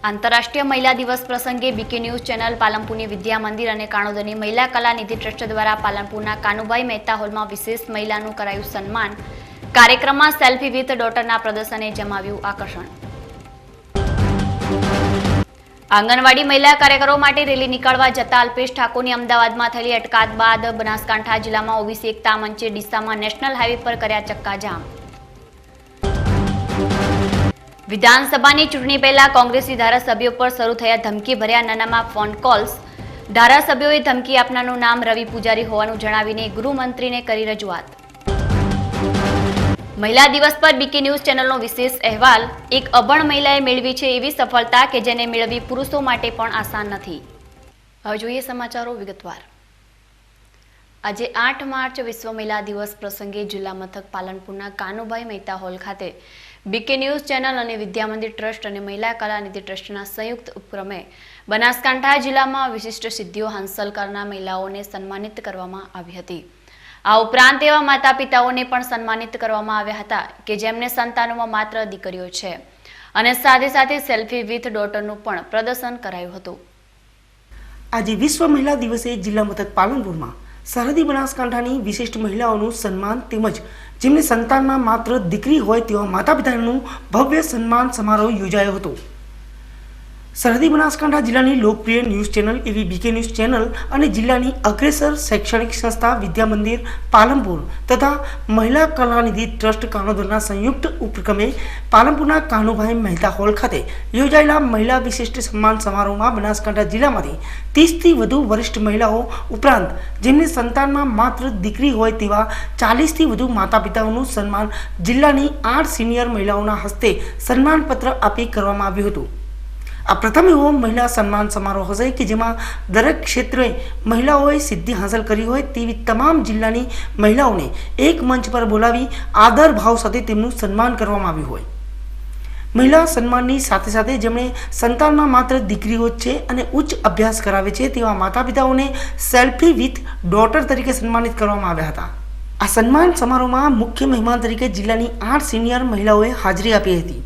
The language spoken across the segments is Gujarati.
आंतरराष्ट्रीय महिला दिवस प्रसंगे बीके न्यूज चैनल पालनपुर विद्या मंदिर और काणोदर महिला कला निधि ट्रस्ट द्वारा पालनपुर कानुभाई मेहता हॉल में विशेष महिलाનું કરાયું સન્માન। कार्यक्रम में सेल्फी विथ डॉटर प्रदर्शने जमाव्યું आकर्षण। आंगणवाड़ी महिला कार्यकरो माटे रेली निकाळवा जता अल्पेश ठाकोरनी अमदावादमां थयेली अटकायत बाद बनासकांठा जिल्लामां ओबीसी एकता मंचे ડીસામાં नेशनल हाईवे पर कर्या चक्काजाम। विधानसभाની ચૂંટણી પહેલા કોંગ્રેસી ધારાસભ્યો પર શરૂ થયા ધમકી ભર્યા નાનામાં ફોન કોલ્સ। ધારાસભ્યોએ ધમકી આપનારનું નામ રવિ પૂજારી હોવાનું જણાવીને ગૃહમંત્રીને કરી રજૂઆત। महिला दिवस पर बीके न्यूज चैनल विशेष अहवाल। एक अभण महिलाए मेळवी छे एवी सफलता के जेने मेळवी पुरुषों माटे पण आसान नथी। हवे जोईए समाचारो विगतवार। आज 8 मार्च विश्व महिला दिवस प्रसंगे जिल्ला मथक पालनपुरना कानुभाई मेहता हॉल खाते बीके न्यूज चैनल और विद्या मंदिर ट्रस्ट और महिला कला निधि ट्रस्टना संयुक्त उपक्रमे बनासकांठा जिल्लामां विशिष्ट सिद्धिओ हांसल करनार महिलाओने सन्मानित करवामां आवी हती। आ उपरांत एवा माता पिताओने पण सन्मानित करवामां आव्या हता के जेमने संतानोमां मात्र दीकरीओ छे अने साथे साथे सेल्फी विथ डॉटरनुं पण प्रदर्शन करायुं हतुं। आज विश्व महिला दिवसे जिल्ला मथक पालनपुर में सरहदी बनासकांठानी विशिष्ट महिलाओं सन्मान तेमज जेमने संतान में मात्र दीकरी होय तेवा माता पितानुं भव्य सन्मान समारोह योजायो हतो। सरहदी बनासकांठा जिल्लानी लोकप्रिय न्यूज चैनल एवी बीके न्यूज चैनल और जिल्लानी अग्रेसर शैक्षणिक संस्था विद्या मंदिर पालनपुर तथा महिला कला निधि ट्रस्ट काणोदरना संयुक्त उपक्रमे पालनपुरना कानुभाई मेहता हॉल खाते योजायेला महिला विशिष्ट सम्मान समारोह में बनासकांठा जिल्लामांथी 30 थी वधु वरिष्ठ महिलाओं उपरांत जेमने संतान में मात्र दीकरी होय तेवा 40 थी वधु माता पिताओनुं सन्मान जिल्लानी 8 सीनियर महिलाओना हस्ते सन्मान पत्र आपी करवामां आव्युं हतुं। आ प्रथम एवो महिला सम्मान समारोह हशे कि जेमां दरेक क्षेत्रे महिलाओए सिद्धि हासिल करी होय तेवी तमाम जिल्लानी महिलाओने एक मंच पर बोलावी आदर भाव साथे तेमनुं सन्मान करवामां आव्युं होय। महिला सन्माननी साथे साथे जेमणे संतानमां मात्र दीकरीओ छे अने उच्च अभ्यास करावे छे तेवा माता पिताओने सेल्फी विथ डॉटर तरीके सन्मानित करवामां आव्या हता। आ सन्मान समारोहमां मुख्य मेहमान तरीके जिल्लानी 8 सीनियर महिलाओए हाजरी आपी हती,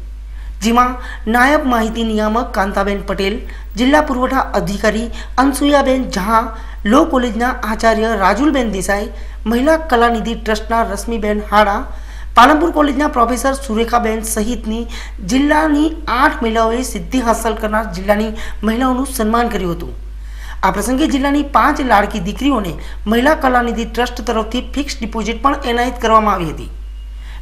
जेमां नायब माहिती नियामक कांताबेन पटेल, जिला पुरवठा अधिकारी अनसुयाबेन झा, लो कॉलेजना आचार्य राजुलबेन देसाई, महिला कला निधि ट्रस्टना रश्मिबेन हाड़ा, पालनपुर कॉलेजना प्रोफेसर सुरेखाबेन सहितनी जिल्लानी 8 महिलाओए सिद्धि हासिल करनार जिल्लानी महिलाओनुं सन्मान कर्युं हतुं। आ प्रसंगे जिल्लानी 5 लाडकी दीकरीओने महिला कला निधि ट्रस्ट तरफथी फिक्स डिपोजिट पण एनायत करवामां आवी हती।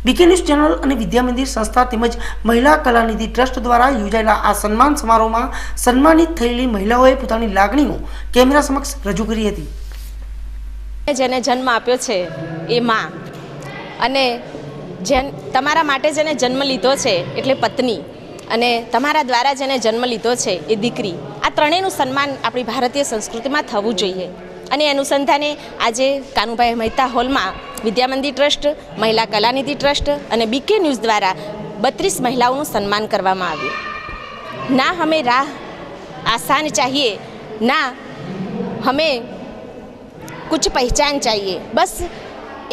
बीके न्यूज चैनल और विद्या मंदिर संस्था तेमज महिला कला निधि ट्रस्ट द्वारा योजायेला आ सन्मान समारोह में सन्मानित थयेली महिलाओए पोतानी लागणीओ केमेरा समक्ष रजू करी हती। जेने जन्म आप्यो छे ए मां अने तमारा माटे जेने जन्म लीधो छे एटले पत्नी अने तमारा द्वारा जेने जन्म लीधो छे ए दीकरी, आ त्रणेयनुं सन्मान आपणी भारतीय संस्कृति में थवुं जोईए। अने अनुसंधाने आज कानुभाई मेहता हॉल में विद्या मंदिर ट्रस्ट, महिला कला निधि ट्रस्ट और बीके न्यूज द्वारा 32 महिलाओं सम्मान करवामां आव्युं। ना हमें राह आसान चाहिए, ना हमें कुछ पहचान चाहिए, बस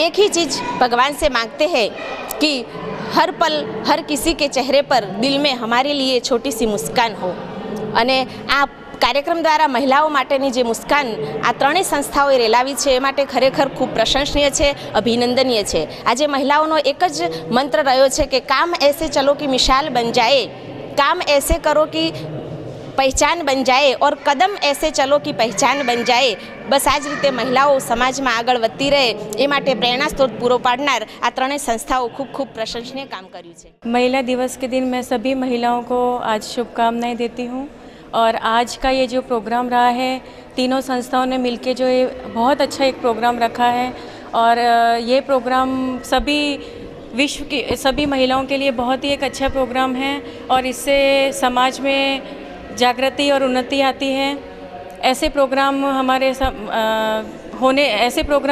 एक ही चीज़ भगवान से मांगते हैं कि हर पल हर किसी के चेहरे पर दिल में हमारे लिए छोटी सी मुस्कान हो। अने आप कार्यक्रम द्वारा महिलाओं माटेनी जे मुस्कान आ त्रणेय संस्थाओं रेलावी छे ए माटे खरेखर खूब प्रशंसनीय छे, अभिनंदनीय छे। आज महिलाओं एक ज मंत्र रह्यो छे कि काम ऐसे चलो कि मिसाल बन जाए, काम ऐसे करो कि पहचान बन जाए और कदम ऐसे चलो कि पहचान बन जाए। बस आज रीते महिलाओं समाज में आगळ वधती रहे ए माटे प्रेरणा स्त्रोत पूरो पाडनार आ त्रणेय संस्थाओं खूब खूब प्रशंसनीय काम कर्युं छे। महिला दिवस के दिन मैं सभी महिलाओं को आज शुभकामनाएं देती हूँ। और आज का ये जो प्रोग्राम रहा है, तीनों संस्थाओं ने मिलके जो ये बहुत अच्छा एक प्रोग्राम रखा है और ये प्रोग्राम सभी विश्व की सभी महिलाओं के लिए बहुत ही एक अच्छा प्रोग्राम है और इससे समाज में जागृति और उन्नति आती है। ऐसे प्रोग्राम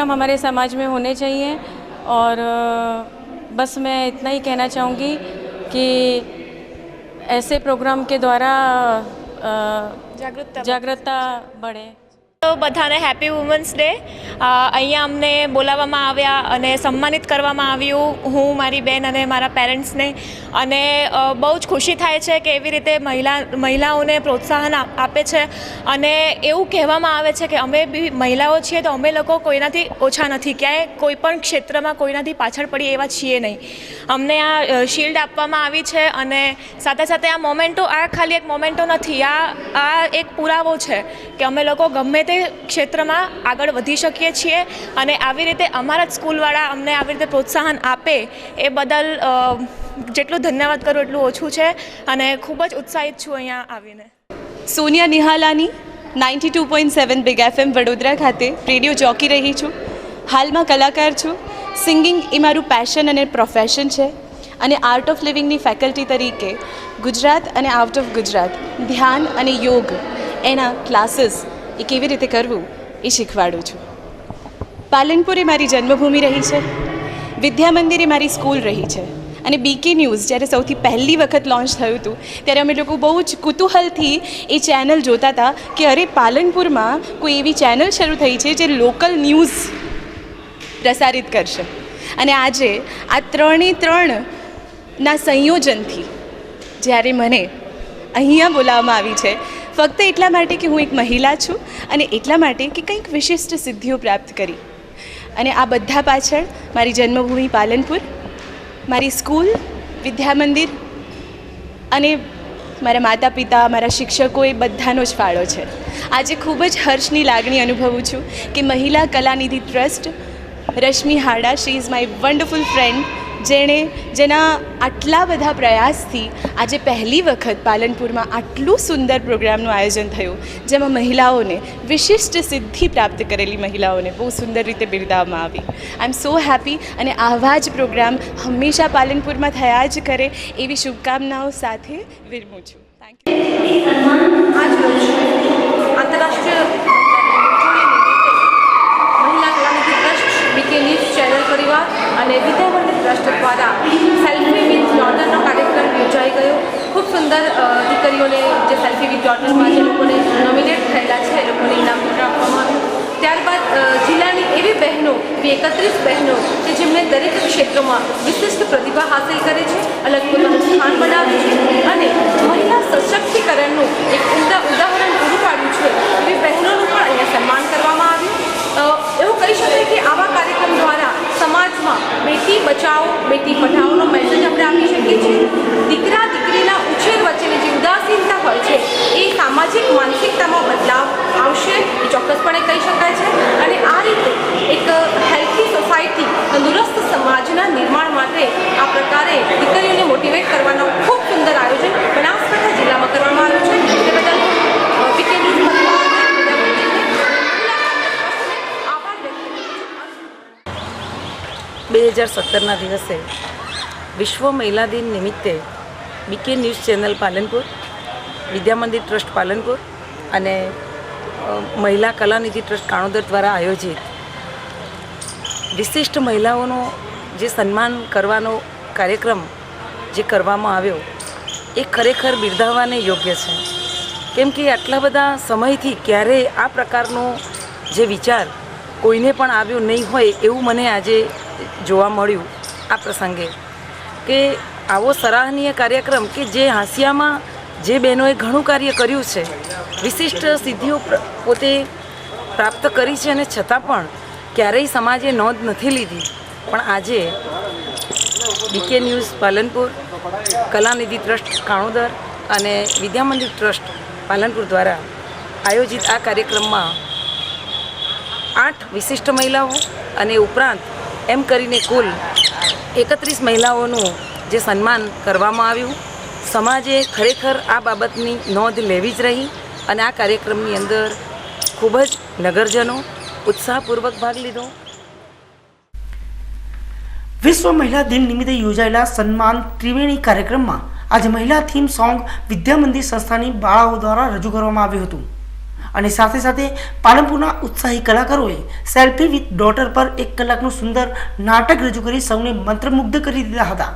हमारे समाज में होने चाहिए और बस मैं इतना ही कहना चाहूँगी कि ऐसे प्रोग्राम के द्वारा जागरूकता बढ़े। તો બધાને હેપી વુમન્સ ડે. અહીંયા અમને બોલાવવામાં આવ્યા અને સન્માનિત કરવામાં આવ્યું, હું, મારી બેન અને મારા પેરેન્ટ્સને. અને બહુ જ ખુશી થાય છે કે એવી રીતે મહિલાઓને પ્રોત્સાહન આપે છે. અને એવું કહેવામાં આવે છે કે અમે બી મહિલાઓ છીએ તો અમે લોકો કોઈનાથી ઓછા નથી, ક્યાંય કોઈ પણ ક્ષેત્રમાં કોઈનાથી પાછળ પડીએ એવા છીએ નહીં. અમને આ શિલ્ડ આપવામાં આવી છે અને સાથે સાથે આ મોમેન્ટો, આ ખાલી એક મોમેન્ટો નથી, આ એક પુરાવો છે કે અમે લોકો ગમે તે ક્ષેત્રમાં આગળ વધી શકીએ છીએ. અને આવી રીતે અમારા જ સ્કૂલવાળા અમને આવી રીતે પ્રોત્સાહન આપે એ બદલ જેટલું ધન્યવાદ કરું એટલું ઓછું છે. અને ખૂબ જ ઉત્સાહિત છું અહીંયા આવીને. સોનિયા નિહાલાની 92.7 બિગ FM વડોદરા ખાતે રેડિયો જોકી રહી છું. હાલમાં કલાકાર છું. સિંગિંગ એ મારું પેશન અને પ્રોફેશન છે. અને આર્ટ ઓફ લિવિંગની ફેકલ્ટી તરીકે ગુજરાત અને આઉટ ઓફ ગુજરાત ધ્યાન અને યોગ એના ક્લાસીસ એ કેવી રીતે કરવું એ શીખવાડું છું. પાલનપુર એ મારી જન્મભૂમિ રહી છે. વિદ્યા મંદિર એ મારી સ્કૂલ રહી છે. અને બીકે ન્યૂઝ જ્યારે સૌથી પહેલી વખત લોન્ચ થયું હતું ત્યારે અમે લોકો બહુ જ કુતૂહલથી એ ચેનલ જોતા હતા કે અરે પાલનપુરમાં કોઈ એવી ચેનલ શરૂ થઈ છે જે લોકલ ન્યૂઝ પ્રસારિત કરશે. અને આજે આ ત્રણેના સંયોજનથી જ્યારે મને અહીંયા બોલાવવામાં આવી છે ફક્ત એટલા માટે કે હું એક મહિલા છું અને એટલા માટે કે કંઈક વિશિષ્ટ સિદ્ધિઓ પ્રાપ્ત કરી. અને આ બધા પાછળ મારી જન્મભૂમિ પાલનપુર, મારી સ્કૂલ, વિદ્યા મંદિર અને મારા માતા પિતા, મારા શિક્ષકો એ બધાનો જ ફાળો છે. આજે ખૂબ જ હર્ષની લાગણી અનુભવું છું કે મહિલા Kalanidhi trust, Rashmi Hada, she is my wonderful friend, જેના આટલા બધા પ્રયાસથી આજે પહેલી વખત પાલનપુરમાં આટલું સુંદર પ્રોગ્રામનું આયોજન થયું જેમાં મહિલાઓને, વિશિષ્ટ સિદ્ધિ પ્રાપ્ત કરેલી મહિલાઓને બહુ સુંદર રીતે બિરદાવવામાં આવી. આઈ એમ સો હેપી. અને આવા જ પ્રોગ્રામ હંમેશા પાલનપુરમાં થયા જ કરે એવી શુભકામનાઓ સાથે વિરમું છું. Thank you. આજ રોજ આંતરરાષ્ટ્રીય મહિલા Kalanidhi trust, BK news channel પરિવાર અને વિદ્યા મંદિર ટ્રસ્ટ દ્વારા સેલ્ફી વિથ ડોટરનો કાર્યક્રમ યોજાઈ ગયો. ખૂબ સુંદર દીકરીઓને જે સેલ્ફી વિથ ડોટરમાં જે લોકોને નોમિનેટ થયેલા છે એ લોકોને ઇનામપત્ર આપવામાં આવ્યું. ત્યારબાદ જિલ્લાની એવી બહેનો, એવી 31 બહેનો કે જેમણે દરેક ક્ષેત્રોમાં વિશિષ્ટ પ્રતિભા હાંસિલ કરી છે, અલગ પોતાનું સ્થાન બનાવ્યું છે અને મહિલા સશક્તિકરણનું એક ઉદાહરણ પૂરું પાડ્યું છે એવી બહેનોનું પણ અહીંયા સન્માન કરવામાં આવ્યું. એવું કહી શકાય કે આવા કાર્યક્રમ દ્વારા સમાજમાં બેટી બચાવો બેટી પઢાઓનો મેસેજ આપણે આપી શકીએ છીએ. દીકરા દીકરીના ઉછેર વચ્ચેની જે ઉદાસીનતા હોય છે એ સામાજિક માનસિકતામાં બદલાવ આવશે એ ચોક્કસપણે કહી શકાય છે. અને આ રીતે એક હેલ્થી સોસાયટી, તંદુરસ્ત સમાજના નિર્માણ માટે આ પ્રકારે દીકરીઓને મોટિવેટ કરવાનો ખૂબ સુંદર આયોજન બનાસકાંઠા જિલ્લામાં કરવામાં આવ્યું છે. તે બદલ બીકે ન્યૂઝ પરિવારને, આભાર વ્યક્ત કરું છું. 2017ના દિવસે વિશ્વ મહિલા દિન નિમિત્તે BK news channel Palanpur, Vidya Mandir trust Palanpur અને મહિલા કલાનિધિ ટ્રસ્ટ કાણોદર દ્વારા આયોજિત વિશિષ્ટ મહિલાઓનો જે સન્માન કરવાનો કાર્યક્રમ જે કરવામાં આવ્યો એ ખરેખર બિરદાવવાને યોગ્ય છે. કેમ કે આટલા બધા સમયથી ક્યારેય આ પ્રકારનો જે વિચાર કોઈને પણ આવ્યો નહીં હોય એવું મને આજે જોવા મળ્યું આ પ્રસંગે. કે આવો સરાહનીય કાર્યક્રમ કે જે હાંસિયામાં જે બહેનોએ ઘણું કાર્ય કર્યું છે, વિશિષ્ટ સિદ્ધિઓ પોતે પ્રાપ્ત કરી છે અને છતાં પણ ક્યારેય સમાજે નોંધ નથી લીધી. પણ આજે BK news Palanpur, Kalanidhi trust Kanodar અને વિદ્યા મંદિર ટ્રસ્ટ પાલનપુર દ્વારા આયોજિત આ કાર્યક્રમમાં 8 વિશિષ્ટ મહિલાઓ અને ઉપરાંત એમ કરીને કુલ 31 મહિલાઓનું જે સન્માન કરવામાં આવ્યું. સમાજે ખરેખર આ બાબતની નોંધ લેવી જ રહી અને આ કાર્યક્રમની અંદર ખૂબ જ નગરજનો ઉત્સાહપૂર્વક ભાગ લીધો. વિશ્વ મહિલા દિન નિમિત્તે યોજાયેલા સન્માન ત્રિવેણી કાર્યક્રમમાં આજે મહિલા થીમ સોંગ વિદ્યા મંદિર સંસ્થાની બાળાઓ દ્વારા રજૂ કરવામાં આવ્યું હતું. અને સાથે સાથે પાલનપુરના ઉત્સાહી કલાકારોએ સેલ્ફી વિથ ડોટર પર 1 કલાકનું સુંદર નાટક રજૂ કરી સૌને મંત્રમુગ્ધ કરી દીધા હતા.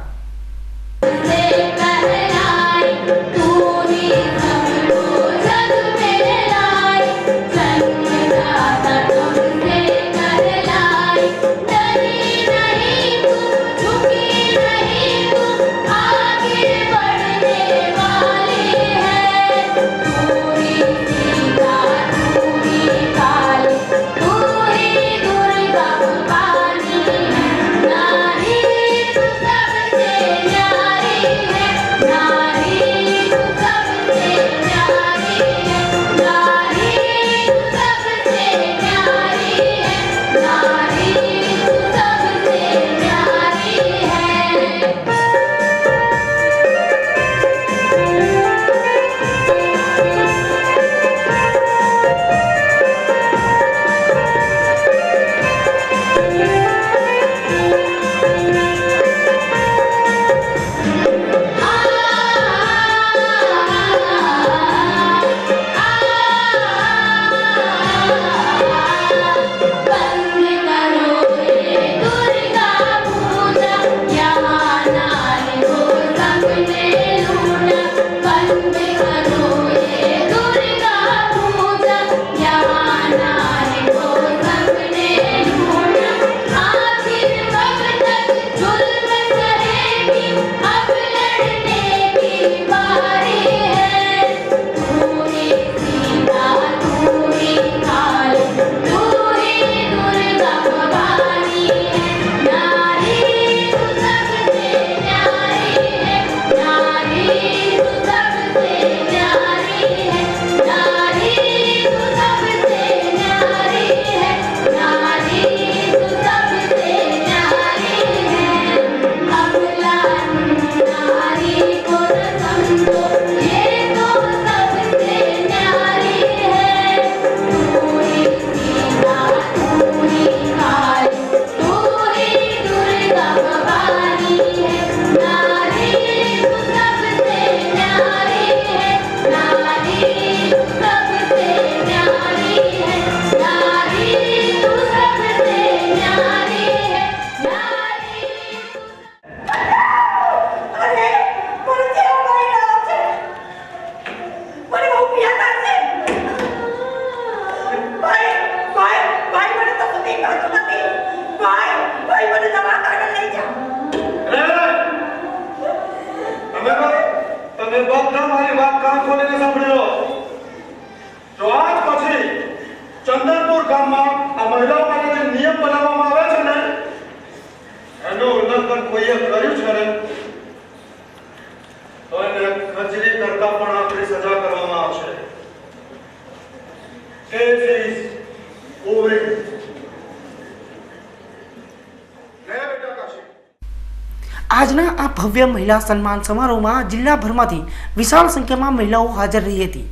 આજના આ ભવ્ય મહિલા સન્માન સમારોહમાં જિલ્લાભરમાંથી વિશાળ સંખ્યામાં મહિલાઓ હાજર રહી હતી.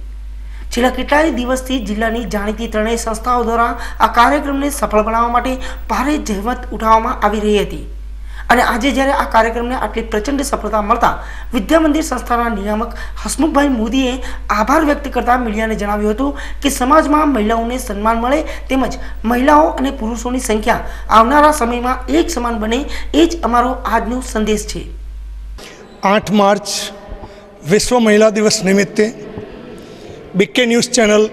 છેલ્લા કેટલાય દિવસથી જિલ્લાની જાણીતી ત્રણેય સંસ્થાઓ દ્વારા આ કાર્યક્રમને સફળ બનાવવા માટે ભારે જહેમત ઉઠાવવામાં આવી રહી હતી અને આજે જ્યારે આ કાર્યક્રમને આટલી પ્રચંડ સફળતા મળતા વિદ્યામંદિર સંસ્થાના નિયામક હસમુખભાઈ મોદીએ આભાર વ્યક્ત કરતા મીડિયાને જણાવ્યું હતું કે સમાજમાં મહિલાઓને સન્માન મળે તેમજ મહિલાઓ અને પુરુષોની સંખ્યા આવનારા સમયમાં એક સમાન બને એ જ અમારો આજનો સંદેશ છે. 8 માર્ચ વિશ્વ મહિલા દિવસ નિમિત્તે BK news channel,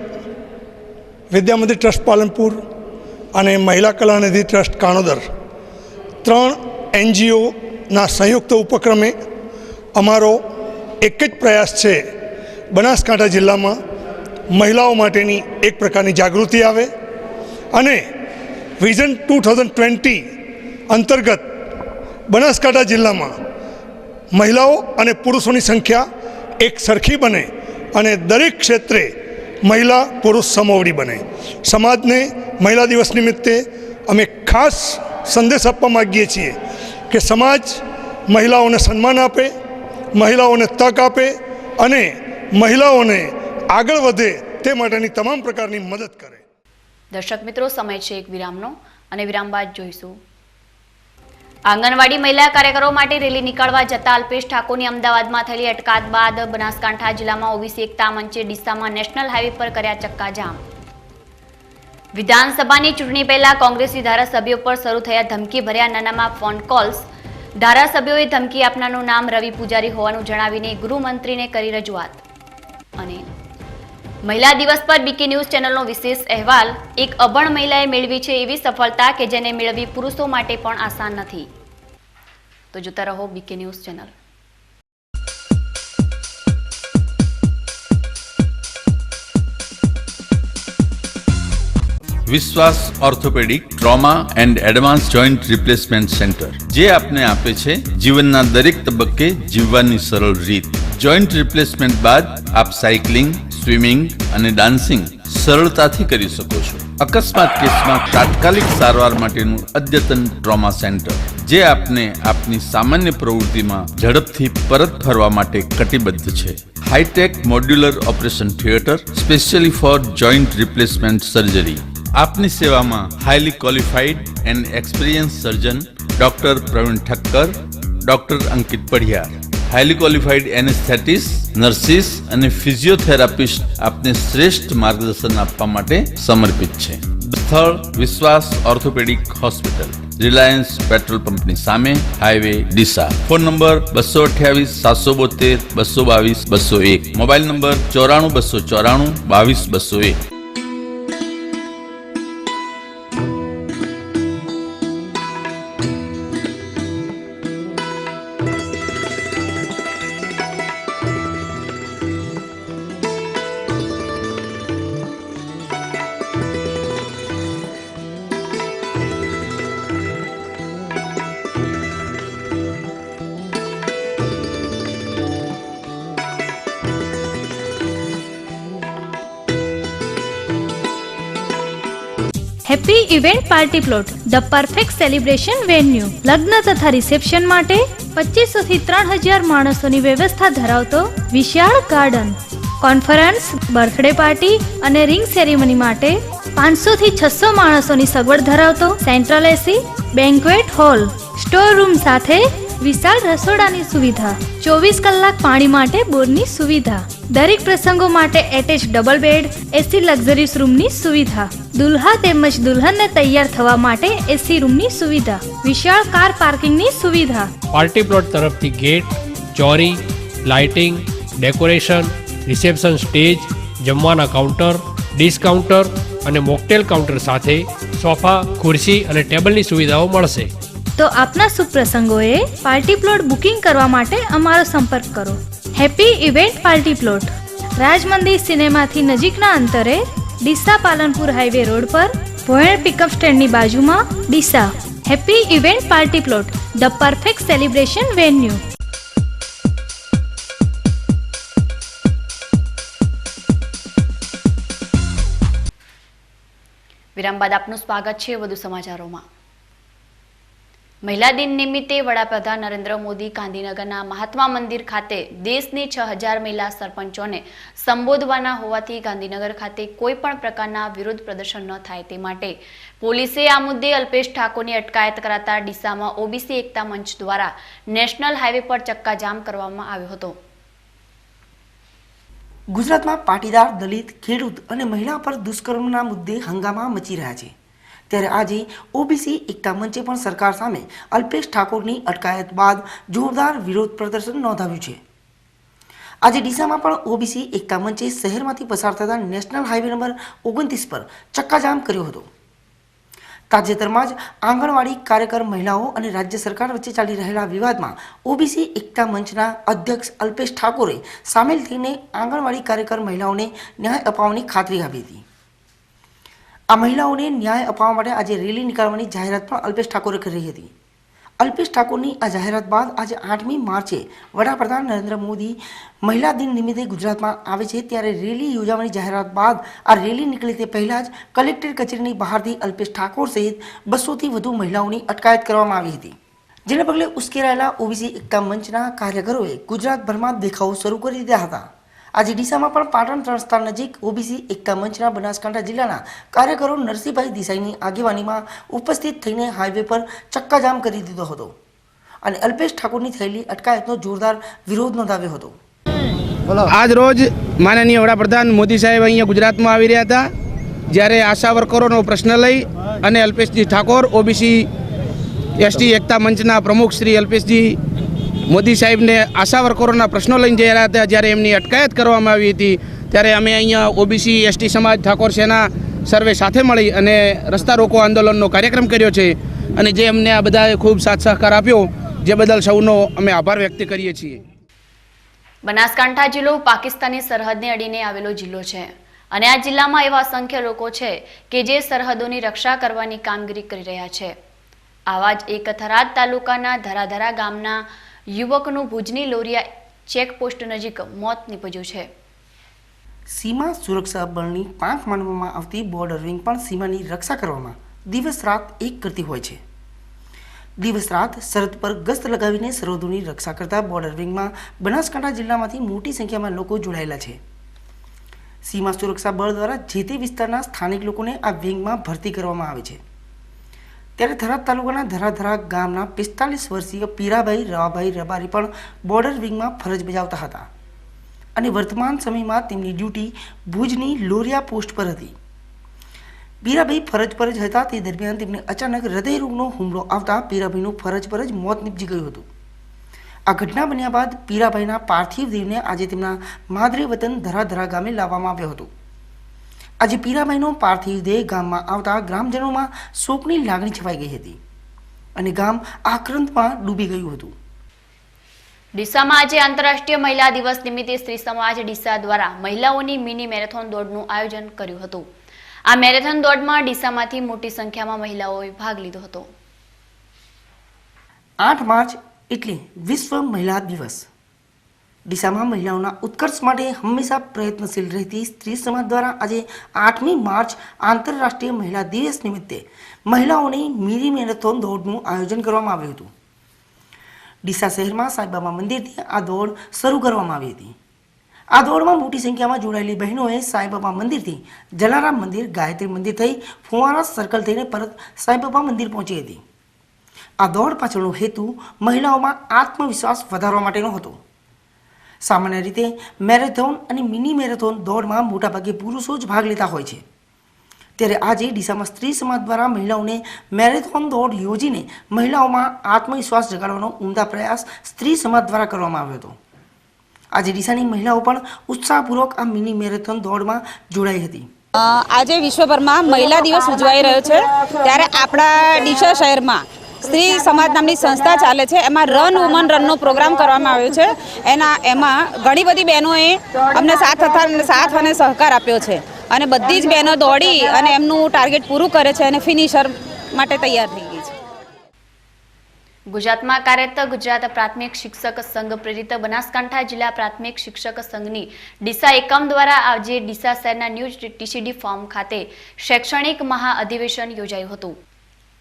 Vidyamandir trust Palanpur અને મહિલા કલાનિધિ ટ્રસ્ટ કાણોદર 3 NGOના સંયુક્ત ઉપક્રમે અમારો એક જ પ્રયાસ છે, બનાસકાંઠા જિલ્લામાં મહિલાઓ માટેની એક પ્રકારની જાગૃતિ આવે અને વિઝન 2020 અંતર્ગત બનાસકાંઠા જિલ્લામાં મહિલાઓ અને પુરુષોની સંખ્યા એક સરખી બને અને દરેક ક્ષેત્રે મહિલા પુરુષ સમોવડી બને. સમાજને મહિલા દિવસ નિમિત્તે અમે ખાસ સંદેશ આપવા માગીએ છીએ કે સમાજ મહિલાઓને સન્માન આપે, મહિલાઓને તક આપે અને મહિલાઓને આગળ વધે તે માટેની તમામ પ્રકારની મદદ કરે. દર્શક મિત્રો, સમય છે એક વિરામનો અને વિરામ બાદ જોઈશું. આંગણવાડી મહિલા કાર્યકરો માટે રેલી નીકાળવા જતા અલ્પેશ ઠાકોરની અમદાવાદમાં થયેલી અટકાયત બાદ બનાસકાંઠા જિલ્લામાં ઓબીસી એકતા મંચે ડીસામાં નેશનલ હાઈવે પર કર્યા ચક્કાજામ. વિધાનસભાની ચૂંટણી પહેલા કોંગ્રેસી ધારાસભ્યો પર શરૂ થયા ધમકી ભર્યા નાનામાં ફોન કોલ્સ. ધારાસભ્યોએ ધમકી આપનારનું નામ રવિ પૂજારી હોવાનું જણાવીને ગૃહમંત્રીને કરી રજૂઆત. અને મહિલા દિવસ પર બીકે ન્યૂઝ ચેનલનો વિશેષ અહેવાલ. એક અભણ મહિલાએ મેળવી છે એવી સફળતા કે જેને મેળવી પુરુષો માટે પણ આસાન નથી. તો જોતા રહો બીકે ન્યૂઝ ચેનલ. વિશ્વાસ orthopaedic trauma and advance joint replacement centre, જે આપને આપે છે જીવનના દરેક તબક્કે જીવવાની સરળ રીત. જોઈન્ટ રિપ્લેસમેન્ટ બાદ આપ સાયકલિંગ, સ્વિમિંગ અને ડાન્સિંગ સરળતાથી કરી શકો છો. અકસ્માત કેસમાં તાત્કાલિક સારવાર માટેનું અદ્યતન ટ્રોમા સેન્ટર, જે આપને આપની સામાન્ય પ્રવૃત્તિમાં ઝડપથી પરત ફરવા માટે કટિબદ્ધ છે. Hi tech modular operation theatre specially for joint replacement surgery. આપની સેવામાં highly qualified and experience surgeon doctor Pravin Thakkar, doctor Ankit Padhiyar, highly qualified anaesthetist, nurses અને ફિઝિયોથેરાપિસ્ટ આપને શ્રેષ્ઠ માર્ગદર્શન આપવા માટે સમર્પિત છે. સ્થળ વિશ્વાસ ઓર્થોપેડિક હોસ્પિટલ, રિલાયન્સ પેટ્રોલ પંપની સામે, highway Deesa. Phone number 228 772 222 201. Mobile number 94 294 22 201. Happy event party plot, the perfect celebration venue. લગ્ન તથા રિસેપ્શન માટે 2500 થી 3000 માણસોની વ્યવસ્થા ધરાવતો વિશાળ ગાર્ડન. કોન્ફરન્સ, બર્થડે પાર્ટી અને રિંગ સેરેમની માટે 500 થી 600 માણસોની સગવડ ધરાવતો central AC banquet hall. Store room સાથે વિશાળ રસોડાની સુવિધા. 24 કલાક પાણી માટે બોરની સુવિધા. દરેક પ્રસંગો માટે એટેચ ડબલ બેડ, એસી લક્ઝરીસ રૂમની સુવિધા. દુલ્હા તેમજ દુલ્હનને તૈયાર થવા માટે એસી રૂમની સુવિધા. વિશાળ કાર પાર્કિંગની સુવિધા. પાર્ટી પ્લોટ તરફથી ગેટ, ચોરી, લાઇટિંગ, ડેકોરેશન, રિસેપ્શન સ્ટેજ, જમવાના કાઉન્ટર, ડિશ કાઉન્ટર અને મોકટેલ કાઉન્ટર સાથે સોફા, ખુરશી અને ટેબલની સુવિધાઓ મળશે. તો આપના શુભ પ્રસંગોએ પાર્ટી પ્લોટ બુકિંગ કરવા માટે અમારો સંપર્ક કરો. Happy event party plot, Rajmandir સિનેમાથી નજીકના અંતરે, ડીસા પાલનપુર હાઈવે રોડ પર, ભોયણ પિકઅપ સ્ટેન્ડની બાજુમાં, Deesa. Happy event party plot, the perfect celebration venue. વિરામ બાદ આપનું સ્વાગત છે વધુ સમાચારોમાં. મહિલા દિન નિમિત્તે વડાપ્રધાન નરેન્દ્ર મોદી ગાંધીનગરના મહાત્મા મંદિર ખાતે દેશની 6000 મહિલા સરપંચોને સંબોધવાના હોવાથી ગાંધીનગર ખાતે કોઈ પણ પ્રકારના વિરોધ પ્રદર્શન ન થાય તે માટે પોલીસે આ મુદ્દે અલ્પેશ ઠાકોરની અટકાયત કરાતા ડીસામાં ઓબીસી એકતા મંચ દ્વારા નેશનલ હાઈવે પર ચક્કાજામ કરવામાં આવ્યો હતો. ગુજરાતમાં પાટીદાર, દલિત, ખેડૂત અને મહિલા પર દુષ્કર્મના મુદ્દે હંગામા મચી રહ્યા છે. ત્યારે આજે ઓબીસી એકતા મંચે પણ સરકાર સામે અલ્પેશ ઠાકોરની અટકાયત બાદ જોરદાર વિરોધ પ્રદર્શન નોંધાવ્યું છે. આજે ડીસામાં પણ ઓબીસી એકતા મંચે શહેરમાંથી પસાર થતા નેશનલ હાઈવે નંબર 29 પર ચક્કાજામ કર્યો હતો. તાજેતરમાં જ આંગણવાડી કાર્યકર મહિલાઓ અને રાજ્ય સરકાર વચ્ચે ચાલી રહેલા વિવાદમાં ઓબીસી એકતા મંચના અધ્યક્ષ અલ્પેશ ઠાકોરે સામેલ થઈને આંગણવાડી કાર્યકર મહિલાઓને ન્યાય અપાવવાની ખાતરી આપી હતી. આ મહિલાઓને ન્યાય અપાવવા માટે આજે રેલી નીકાળવાની જાહેરાત પણ અલ્પેશ ઠાકોરે કરી હતી. અલ્પેશ ઠાકોરની આ જાહેરાત બાદ આજે 8મી માર્ચે વડાપ્રધાન નરેન્દ્ર મોદી મહિલા દિન નિમિત્તે ગુજરાતમાં આવે છે ત્યારે રેલી યોજવાની જાહેરાત બાદ આ રેલી નીકળે તે પહેલાં જ કલેક્ટર કચેરીની બહારથી અલ્પેશ ઠાકોર સહિત 200થી વધુ મહિલાઓની અટકાયત કરવામાં આવી હતી. જેને પગલે ઉશ્કેરાયેલા ઓબીસી એકતા મંચના કાર્યકરોએ ગુજરાતભરમાં દેખાવો શરૂ કરી દીધા હતા. આજે ડીસામાં પણ પાટણ 3 સ્ટાર નજીક ઓબીસી એકતા મંચના બનાસકાંઠા જિલ્લાના કાર્યકરો નરસિંહભાઈ દેસાઈની આગેવાનીમાં ઉપસ્થિત થઈને હાઈવે પર ચક્કાજામ કરી દીધો હતો અને અલ્પેશ ઠાકોરની થયેલી અટકાયતનો જોરદાર વિરોધ નોંધાવ્યો હતો. આજ રોજ માનનીય વડાપ્રધાન મોદી સાહેબ અહીંયા ગુજરાતમાં આવી રહ્યા હતા, જ્યારે આશા વર્કરોનો પ્રશ્ન લઈ અને અલ્પેશજી ઠાકોર ઓબીસી એસટી એકતા મંચના પ્રમુખ શ્રી અલ્પેશજી મોદી સાહેબને આશા વર્કરોના પ્રશ્નો લઈને જઈ રહ્યા હતા, જ્યારે એમની અટકાયત કરવામાં આવી હતી ત્યારે અમે અહીંયા ઓબીસી એસટી સમાજ ઠાકોર સેના સર્વે સાથે મળી અને રસ્તા રોકો આંદોલનનો કાર્યક્રમ કર્યો છે અને જે અમને આ બધાએ ખૂબ સાથ સહકાર આપ્યો, જે બદલ સૌનો અમે આભાર વ્યક્ત કરીએ છીએ. બનાસકાંઠા જિલ્લો પાકિસ્તાની સરહદને અડીને આવેલો જિલ્લો છે અને આ જિલ્લામાં એવા અસંખ્ય લોકો છે કે જે સરહદોની રક્ષા કરવાની કામગીરી કરી રહ્યા છે. આવા જ એક થરાદ તાલુકાના ધરાધરા ગામના યુવકનું ભુજની લોરિયા ચેકપોસ્ટ નજીક મોત નીપજ્યું છે. સીમા સુરક્ષા બળની પાંખ માનવામાં આવતી બોર્ડર વિંગ પણ સીમાની રક્ષા કરવામાં દિવસ રાત એક કરતી હોય છે. દિવસ રાત સરહદ પર ગસ્ત લગાવીને સરહદોની રક્ષા કરતા બોર્ડર વિંગમાં બનાસકાંઠા જિલ્લામાંથી મોટી સંખ્યામાં લોકો જોડાયેલા છે. સીમા સુરક્ષા બળ દ્વારા જે તે વિસ્તારના સ્થાનિક લોકોને આ વિંગમાં ભરતી કરવામાં આવે છે. ત્યારે થરાદ તાલુકાના ધરાધરા ગામના 45 વર્ષીય પીરાભાઈ રવાભાઈ રબારી પણ બોર્ડર વિંગમાં ફરજ બજાવતા હતા અને વર્તમાન સમયમાં તેમની ડ્યુટી ભુજની લોરિયા પોસ્ટ પર હતી. પીરાભાઈ ફરજ પર જ હતા તે દરમિયાન તેમને અચાનક હૃદયરોગનો હુમલો આવતા પીરાભાઈનું ફરજ પર જ મોત નીપજી ગયું હતું. આ ઘટના બન્યા બાદ પીરાભાઈના પાર્થિવ દેહને આજે તેમના માદરે વતન ધરાધરા ગામે લાવવામાં આવ્યો હતો. આજે પીરાભાઈનો પાર્થિવ દેહ ગામમાં આવતા ગ્રામજનોમાં શોકની લાગણી છવાઈ ગઈ હતી અને ગામ આક્રંદમાં ડૂબી ગયું હતું. ડીસામાં આજે આંતરરાષ્ટ્રીય મહિલા દિવસ નિમિત્તે સ્ત્રી સમાજ ડીસા દ્વારા મહિલાઓની મિની મેરેથોન દોડનું આયોજન કર્યું હતું. આ મેરેથોન દોડમાં ડીસામાંથી મોટી સંખ્યામાં મહિલાઓએ ભાગ લીધો હતો. 8 માર્ચ એટલે વિશ્વ મહિલા દિવસ. ડીસામાં મહિલાઓના ઉત્કર્ષ માટે હંમેશા પ્રયત્નશીલ રહેતી સ્ત્રી સમાજ દ્વારા આજે 8મી માર્ચ આંતરરાષ્ટ્રીય મહિલા દિવસ નિમિત્તે મહિલાઓની મિની મેરેથોન દોડનું આયોજન કરવામાં આવ્યું હતું. ડીસા શહેરમાં સાંઈબાબા મંદિરથી આ દોડ શરૂ કરવામાં આવી હતી. આ દોડમાં મોટી સંખ્યામાં જોડાયેલી બહેનોએ સાંઈબાબા મંદિરથી જલારામ મંદિર, ગાયત્રી મંદિર થઈ ફુવારા સર્કલ થઈને પરત સાંઈબાબા મંદિર પહોંચી હતી. આ દોડ પાછળનો હેતુ મહિલાઓમાં આત્મવિશ્વાસ વધારવા માટેનો હતો. સામાન્ય રીતે મેરેથોન અને મિની મેરેથોન દોડમાં મોટાભાગે પુરુષો જ ભાગ લેતા હોય છે. ત્યારે આજે ડીસામાં સ્ત્રી સમાજ દ્વારા મહિલાઓને મેરેથોન દોડ યોજીને મહિલાઓમાં આત્મવિશ્વાસ જગાડવાનો ઉમદા પ્રયાસ સ્ત્રી સમાજ દ્વારા કરવામાં આવ્યો હતો. આજે ડીસાની મહિલાઓ પણ ઉત્સાહપૂર્વક આ મિની મેરેથોન દોડમાં જોડાઈ હતી. આજે વિશ્વભરમાં મહિલા દિવસ ઉજવાઈ રહ્યો છે ત્યારે આપણા ડીસા શહેરમાં સ્ત્રી સમાજ નામની સંસ્થા ચાલે છે. એમાં રન વુમન રનનો પ્રોગ્રામ કરવામાં આવ્યો છે. એમાં ઘણી બધી બહેનોએ અમને સાથ અને સહકાર આપ્યો છે અને બધી જ બહેનો દોડી અને એમનું ટાર્ગેટ પૂરું કરે છે અને ફિનિશર માટે તૈયાર થઈ ગઈ છે. ગુજરાતમાં કાર્યરત ગુજરાત પ્રાથમિક શિક્ષક સંઘ પ્રેરિત બનાસકાંઠા જિલ્લા પ્રાથમિક શિક્ષક સંઘની ડીસા એકમ દ્વારા આજે ડીસા શહેરના ન્યૂ ટીસીડી ફોર્મ ખાતે શૈક્ષણિક મહાઅધિવેશન યોજાયું હતું.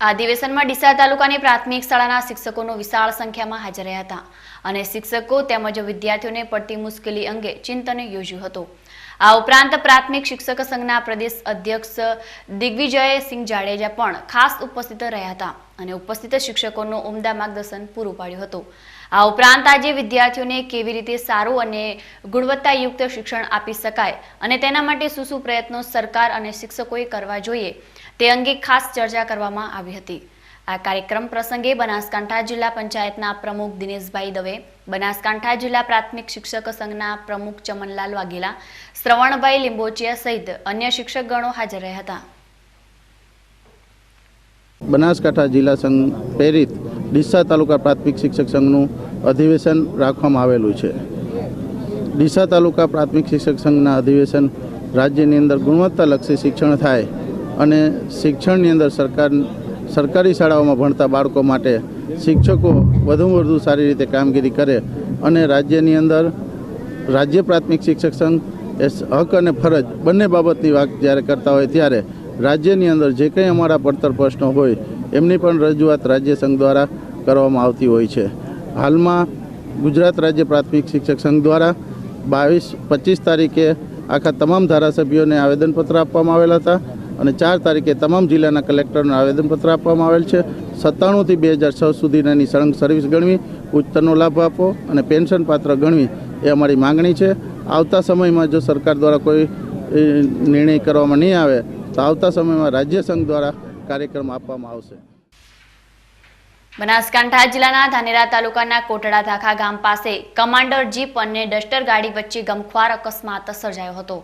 આ અધિવેશનમાં ડીસા તાલુકાની પ્રાથમિક શાળાના શિક્ષકોનો વિશાળ સંખ્યામાં હાજર રહ્યા હતા અને શિક્ષકો તેમજ વિદ્યાર્થીઓને પડતી મુશ્કેલી અંગે ચિંતન યોજ્યું હતું. આ ઉપરાંત પ્રાથમિક શિક્ષક સંઘના પ્રદેશ અધ્યક્ષ દિગ્વિજયસિંહ જાડેજા પણ ખાસ ઉપસ્થિત રહ્યા હતા અને ઉપસ્થિત શિક્ષકોનું ઉમદા માર્ગદર્શન પૂરું પાડ્યું હતું. આ ઉપરાંત આજે વિદ્યાર્થીઓને કેવી રીતે સારું અને ગુણવત્તાયુક્ત શિક્ષણ આપી શકાય અને તેના માટે શું પ્રયત્નો સરકાર અને શિક્ષકોએ કરવા જોઈએ તે અંગે ખાસ ચર્ચા કરવામાં આવી હતી. આ કાર્યક્રમ પ્રસંગે બનાસકાંઠા જિલ્લા પંચાયતના પ્રમુખ દિનેશભાઈ દવે, બનાસકાંઠા જિલ્લા પ્રાથમિક શિક્ષક સંઘના પ્રમુખ ચમનલાલ વાઘેલા, શ્રવણભાઈ લીંબોચિયા સહિત અન્ય શિક્ષકગણો હાજર રહ્યા હતા. બનાસકાંઠા જિલ્લા સંઘ પ્રેરિત ડીસા તાલુકા પ્રાથમિક શિક્ષક સંઘનું અધિવેશન રાખવામાં આવેલું છે. ડીસા તાલુકા પ્રાથમિક શિક્ષક સંઘના અધિવેશન રાજ્યની અંદર ગુણવત્તાલક્ષી શિક્ષણ થાય અને શિક્ષણની અંદર સરકારી શાળાઓમાં ભણતા બાળકો માટે શિક્ષકો વધુમાં વધુ સારી રીતે કામગીરી કરે અને રાજ્યની અંદર રાજ્ય પ્રાથમિક શિક્ષક સંઘ એ હક અને ફરજ બંને બાબતની વાત જ્યારે કરતા હોય ત્યારે રાજ્યની અંદર જે કંઈ અમારા પડતર પ્રશ્નો હોય એમની પણ રજૂઆત રાજ્ય સંઘ દ્વારા કરવામાં આવતી હોય છે. હાલમાં ગુજરાત રાજ્ય પ્રાથમિક શિક્ષક સંઘ દ્વારા 22-25 તારીખે આખા તમામ ધારાસભ્યોને આવેદનપત્ર આપવામાં આવેલા હતા અને 4 તારીખે તમામ જિલ્લાના કલેક્ટરને આવેદનપત્ર આપવામાં આવેલ છે. 97 થી 2006 સુધીની સળંગ સર્વિસ ગણવી, ઉચ્ચતરનો લાભ આપવો અને પેન્શન પાત્ર ગણવી એ અમારી માંગણી છે. આવતા સમયમાં જો સરકાર દ્વારા કોઈ નિર્ણય કરવામાં નહીં આવે તો આવતા સમયમાં રાજ્ય સંઘ દ્વારા કાર્યક્રમ આપવામાં આવશે. બનાસકાંઠા જિલ્લાના ધાનેરા તાલુકાના કોટડા ધાખા ગામ પાસે કમાન્ડર જીપ અને ડસ્ટર ગાડી વચ્ચે ગમખ્વાર અકસ્માત સર્જાયો હતો,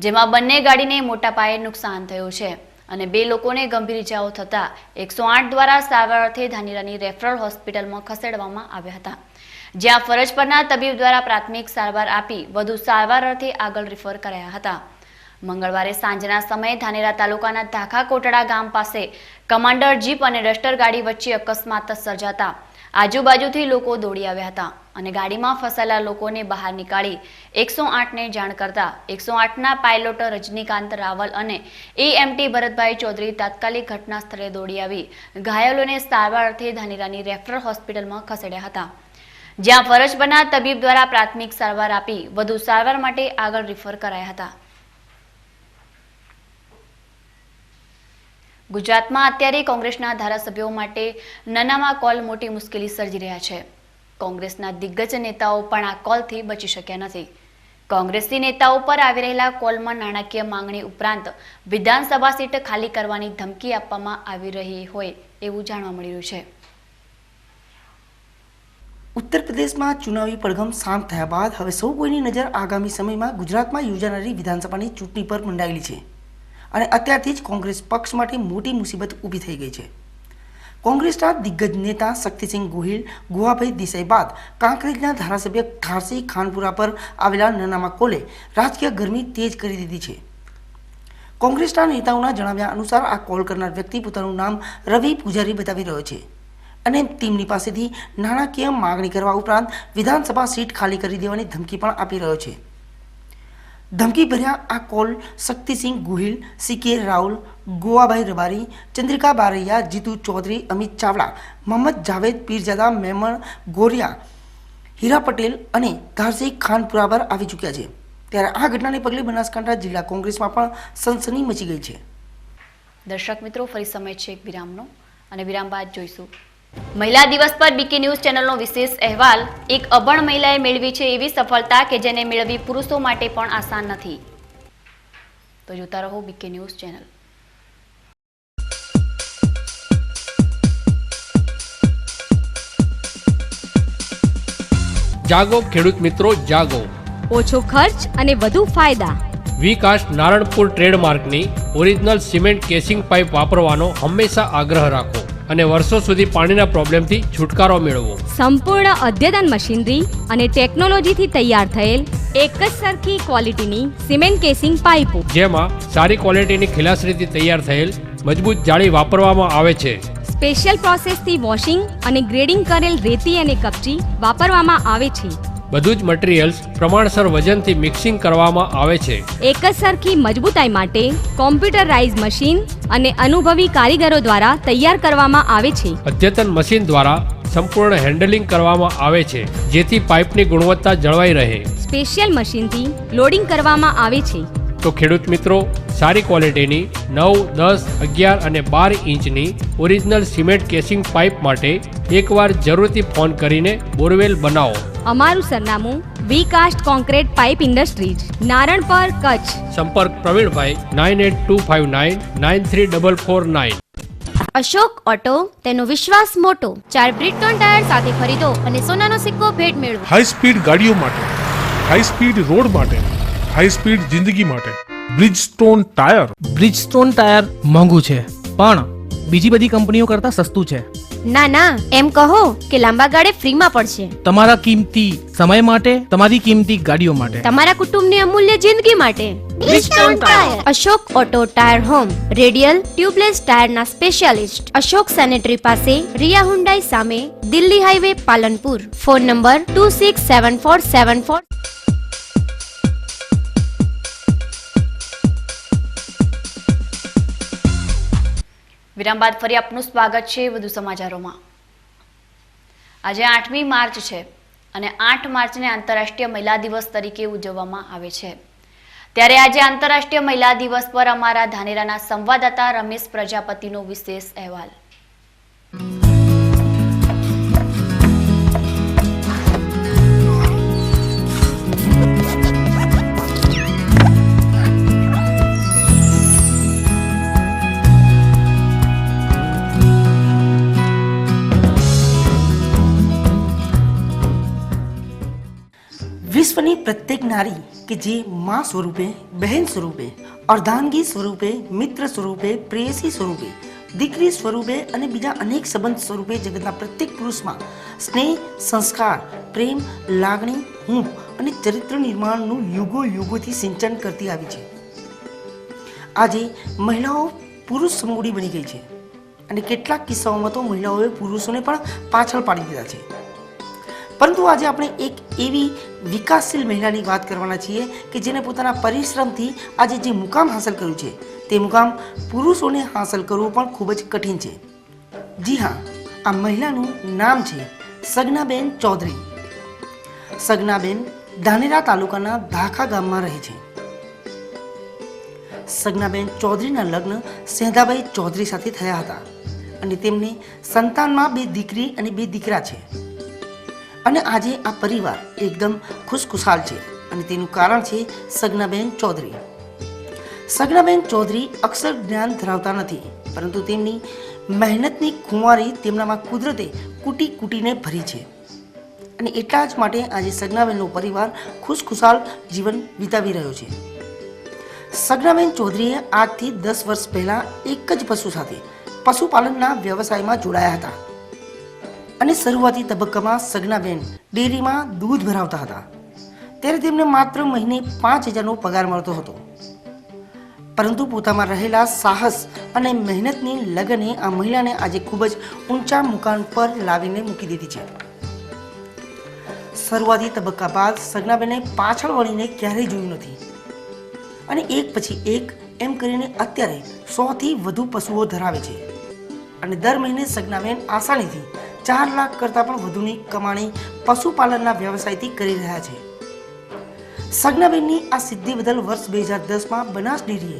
જેમાં બંને ગાડીને મોટા પાયે નુકસાન થયું છે અને 2 લોકોને ગંભીર ઇજાઓ થતા 108 દ્વારા સારવાર અર્થે ધાનેરાની રેફરલ હોસ્પિટલમાં ખસેડવામાં આવ્યા હતા, જ્યાં ફરજ પરના તબીબ દ્વારા પ્રાથમિક સારવાર આપી વધુ સારવાર અર્થે આગળ રિફર કરાયા હતા. મંગળવારે સાંજના સમયે ધાનેરા તાલુકાના ધાખા કોટડા ગામ પાસે કમાન્ડર જીપ અને ડસ્ટર ગાડી વચ્ચે અકસ્માત સર્જાતા આજુબાજુથી લોકો દોડી આવ્યા હતા અને ગાડીમાં ફસાયેલા લોકોને બહાર નીકાળી 108ને જાણ કરતા 108ના પાયલોટ રજનીકાંત રાવલ અને એએમટી ભરતભાઈ ચૌધરી તાત્કાલિક ઘટના સ્થળે દોડી આવી ઘાયલોને સારવાર અર્થે ધાનેરાની રેફરલ હોસ્પિટલમાં ખસેડ્યા હતા, જ્યાં ફરજ પરના તબીબ દ્વારા પ્રાથમિક સારવાર આપી વધુ સારવાર માટે આગળ રિફર કરાયા હતા. ગુજરાતમાં અત્યારે કોંગ્રેસના ધારાસભ્યો માટે નાનામાં કોલ મોટી મુશ્કેલી સર્જી રહ્યા છે. કોંગ્રેસના દિગ્ગજ નેતાઓ પણ આ કોલથી બચી શક્યા નથી. કોંગ્રેસી નેતાઓ પર આવી રહેલા કોલમાં નાણાકીય માંગણી ઉપરાંત વિધાનસભા સીટ ખાલી કરવાની ધમકી આપવામાં આવી રહી હોય એવું જાણવા મળી રહ્યું છે. ઉત્તર પ્રદેશમાં ચુનાવી પડઘમ શાંત થયા બાદ હવે સૌ કોઈની નજર આગામી સમયમાં ગુજરાતમાં યોજાનારી વિધાનસભાની ચૂંટણી પર મંડાયેલી છે અને અત્યારથી જ કોંગ્રેસ પક્ષ માટે મોટી મુસીબત ઊભી થઈ ગઈ છે. કોંગ્રેસના દિગ્ગજ નેતા શક્તિસિંહ ગોહિલ ગુવાભાઈ દેસાઈ બાદ કાંકરેજના ધારાસભ્ય ધારસિંહ ખાનપુરા પર આવેલા નાનામાં કોલે રાજકીય ગરમી તેજ કરી દીધી છે. કોંગ્રેસના નેતાઓના જણાવ્યા અનુસાર આ કોલ કરનાર વ્યક્તિ પોતાનું નામ રવિ પૂજારી બતાવી રહ્યો છે અને તેમની પાસેથી નાણાકીય માગણી કરવા ઉપરાંત વિધાનસભા સીટ ખાલી કરી દેવાની ધમકી પણ આપી રહ્યો છે. ધમકી ભર્યા આ કોલ શક્તિસિંહ ગોહિલ, સીકે રાहुल, ગોવાભાઈ રબારી, ચંદ્રિકા બારૈયા, જીતુ ચૌધરી, અમિત ચાવડા, મોહમ્મદ જાવેદ પીરજાદા, મેમણ ગોરિયા, હીરા પટેલ અને ધારસિંહ ખાનપુરા પર આવી ચૂક્યા છે. ત્યારે આ ઘટનાને પગલે બનાસકાંઠા જિલ્લા કોંગ્રેસમાં પણ સનસની મચી ગઈ છે. દર્શક મિત્રો, ફરી સમય છે એક વિરામનો અને વિરામ બાદ જોઈશું મહિલા દિવસ પર બીકે ન્યૂઝ ચેનલનો વિશેષ અહેવાલ. એક અભણ મહિલાએ મેળવી છે એવી સફળતા કે જેને મેળવી પુરુષો માટે પણ આસાન નથી. તો જોતા રહો બીકે ન્યૂઝ ચેનલ. જાગો ખેડૂત મિત્રો, જાગો. ઓછો ખર્ચ અને વધુ ફાયદા. વિકાસ Naranpur ટ્રેડમાર્કની original cement casing pipe વાપરવાનો હંમેશા આગ્રહ રાખો અને વર્ષો સુધી પાણીના પ્રોબ્લેમથી છુટકારો મેળવો. સંપૂર્ણ અદ્યતન મશીનરી અને ટેકનોલોજીથી તૈયાર થયેલ એક જ સરખી ક્વોલિટીની સિમેન્ટ કેસિંગ પાઇપો, જેમાં સારી ક્વોલિટીની ખિલાસરીથી તૈયાર થયેલ મજબૂત જાળી વાપરવામાં આવે છે. સ્પેશિયલ પ્રોસેસથી વોશિંગ અને ગ્રેડિંગ કરેલ રેતી અને કપચી વાપરવામાં આવે છે. બધું જ મટીરિયલ્સ પ્રમાણસર વજનથી મિક્સિંગ કરવામાં આવે છે. એક જ સરખી મજબૂતાઈ માટે કોમ્પ્યુટરાઇઝ મશીન અને અનુભવી કારીગરો દ્વારા તૈયાર કરવામાં આવે છે. અદ્યતન મશીન દ્વારા સંપૂર્ણ હેન્ડલિંગ કરવામાં આવે છે, જેથી પાઇપની ગુણવત્તા જળવાઈ રહે. સ્પેશિયલ મશીનથી લોડિંગ કરવામાં આવે છે. તો ખેડૂત મિત્રો, સારી ક્વોલિટીની 9, 10, 11 અને 12 ઇંચની ઓરિજિનલ સિમેન્ટ કેસિંગ પાઇપ માટે એકવાર જરૂરથી ફોન કરીને બોરવેલ બનાવો. અમારું સરનામું વીકાસ્ટ કોન્ક્રીટ પાઇપ ઇન્ડસ્ટ્રીઝ, નારણપર, કચ્છ. સંપર્ક પ્રવીણભાઈ 9825993449. અશોક ઓટો, તેનો વિશ્વાસ મોટો. 4 બ્રિટોન ટાયર સાથે ખરીદો અને સોનાનો સિક્કો ભેટ મેળવો. હાઈ સ્પીડ ગાડીઓ માટે, હાઈ સ્પીડ રોડ માટે, હાઈ સ્પીડ જિંદગી માટે બ્રિજસ્ટોન ટાયર. બ્રિજસ્ટોન ટાયર મોંઘું છે, પણ બીજી બધી કંપનીઓ કરતાં સસ્તું છે. ના ના, એમ કહો કે લાંબા ગાળે ફ્રીમાં પડશે. તમારા કિંમતી સમય માટે, તમારી કિંમતી ગાડીઓ માટે, તમારા કુટુંબની અમૂલ્ય જિંદગી માટે. Bridgestone tyre. Ashok auto tyre home, radial tubeless ટાયરના સ્પેશિયાલિસ્ટ. અશોક સેનેટરી પાસે, રિયા હુન્ડાઈ સામે, Delhi highway, Palanpur. Phone number 267474. વિરામ બાદ ફરી આપનું સ્વાગત છે વધુ સમાચારોમાં. આજે 8મી માર્ચ છે અને 8 માર્ચને આંતરરાષ્ટ્રીય મહિલા દિવસ તરીકે ઉજવવામાં આવે છે. ત્યારે આજે આંતરરાષ્ટ્રીય મહિલા દિવસ પર અમારા ધાનેરાના સંવાદદાતા રમેશ પ્રજાપતિનો વિશેષ અહેવાલ. વિશ્વની પ્રત્યેક નારી કે જે માં સ્વરૂપે, બહેન સ્વરૂપે, અર્ધાંગી સ્વરૂપે, મિત્ર સ્વરૂપે, પ્રેયસી સ્વરૂપે, દીકરી સ્વરૂપે અને બીજા અનેક સંબંધ સ્વરૂપે જગતના પ્રત્યેક પુરુષમાં સ્નેહ, સંસ્કાર, પ્રેમ, લાગણી, હૂંફ અને ચરિત્ર નિર્માણનું યુગો યુગોથી સિંચન કરતી આવી છે. આજે મહિલાઓ પુરુષ સમૂડી બની ગઈ છે અને કેટલાક કિસ્સાઓમાં તો મહિલાઓએ પુરુષોને પણ પાછળ પાડી દીધા છે. પરંતુ આજે આપણે એક એવી વિકાસશીલ મહિલાની વાત કરવાના છીએ કે જેને પોતાના પરિશ્રમથી આજે જે મુકામ હાંસલ કર્યું છે તે મુકામ પુરુષોને હાંસલ કરવું પણ ખૂબ જ કઠિન છે. જી હા, આ મહિલાનું નામ છે સગનાબેન ચૌધરી. સગનાબેન ધાનેરા તાલુકાના ધાખા ગામમાં રહે છે. સગનાબેન ચૌધરીના લગ્ન સેંધાભાઈ ચૌધરી સાથે થયા હતા અને તેમને સંતાનમાં 2 દીકરી અને 2 દીકરા છે. અને આજે આ પરિવાર એકદમ ખુશખુશાલ છે અને તેનું કારણ છે સગનાબેન ચૌધરી. સગનાબેન ચૌધરી અક્ષર જ્ઞાન ધરાવતા નથી, પરંતુ તેમની મહેનતની ખુમારી તેમનામાં કુદરતે કૂટી કૂટીને ભરી છે અને એટલા જ માટે આજે સગનાબેનનો પરિવાર ખુશખુશાલ જીવન વિતાવી રહ્યો છે. સગનાબેન ચૌધરીએ આજથી 10 વર્ષ પહેલાં એક જ પશુ સાથે પશુપાલનના વ્યવસાયમાં જોડાયા હતા અને શરૂઆતી તબક્કામાં સગનાબેન ડેરીમાં દૂધ ભરાવતા હતા. ત્યારે તેમને માત્ર મહિને 5,000નો પગાર મળતો હતો. પરંતુ પોતામાં રહેલા સાહસ અને મહેનતની લગને આ મહિલાને આજે ખૂબ જ ઊંચા મુકામ પર લાવીને મૂકી દીધી છે. શરૂઆતી તબક્કા બાદ સગનાબેને પાછળ વળીને ક્યારેય જોયું નથી અને એક પછી એક એમ કરીને અત્યારે 100થી વધુ પશુઓ ધરાવે છે અને દર મહિને સગનાબેન આસાનીથી 4 લાખ કરતાં પણ વધુની કમાણી પશુપાલનના વ્યવસાયથી કરી રહ્યા છે. સગનાબેનની આ સિદ્ધિ બદલ વર્ષ 2010માં બનાસ ડેરીએ